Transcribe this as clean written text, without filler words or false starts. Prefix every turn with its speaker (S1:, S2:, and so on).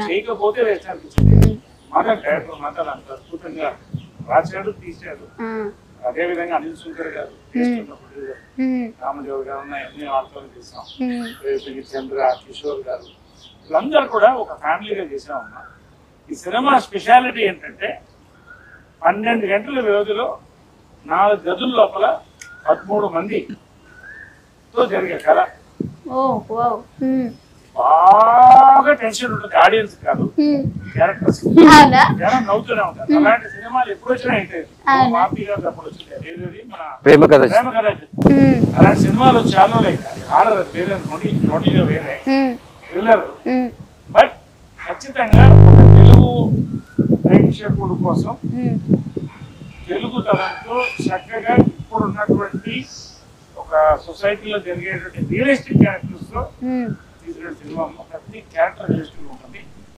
S1: చేయకపోతే వేస్ట్ అనిపించింది. మదన్ డైరెక్టర్ మదన్ అంత అద్భుతంగా రాశాడు, తీశాడు. అదే విధంగా అనిల్ శంకర్ గారు, రామదేవ్ గారు అన్ని వాళ్ళతో తీసాం. చంద్ర, కిషోర్ గారు, వీళ్ళందరూ కూడా ఒక ఫ్యామిలీగా చేసామన్నా. ఈ సినిమా స్పెషాలిటీ ఏంటంటే 12 గంటల వ్యవధిలో 4 గదుల లోపల 13 మందితో జరిగే కథ. బాగా టెన్షన్ ఉంటుంది ఆడియన్స్ కాదు, క్యారెక్టర్స్ నవ్వుతూనే ఉంటారు. అలాంటి సినిమాలు ఎప్పుడు వచ్చినా అయితే మాఫీ గారు అప్పుడు వచ్చింది మన ప్రేమ కథ. అలాంటి సినిమాలు చాలా హారర్ వేరే నోటిగా వేరే థ్రిల్లర్. బట్ ఖచ్చితంగా తెలుగు ప్రేక్షకుల కోసం తెలుగు తరంతో చక్కగా ఇప్పుడున్నటువంటి ఒక సొసైటీలో జరిగేటువంటి రియలిస్టిక్ క్యారెక్టర్స్ తో తీసిన సినిమా. ప్రతి క్యారెక్టర్ రియలిస్టిక్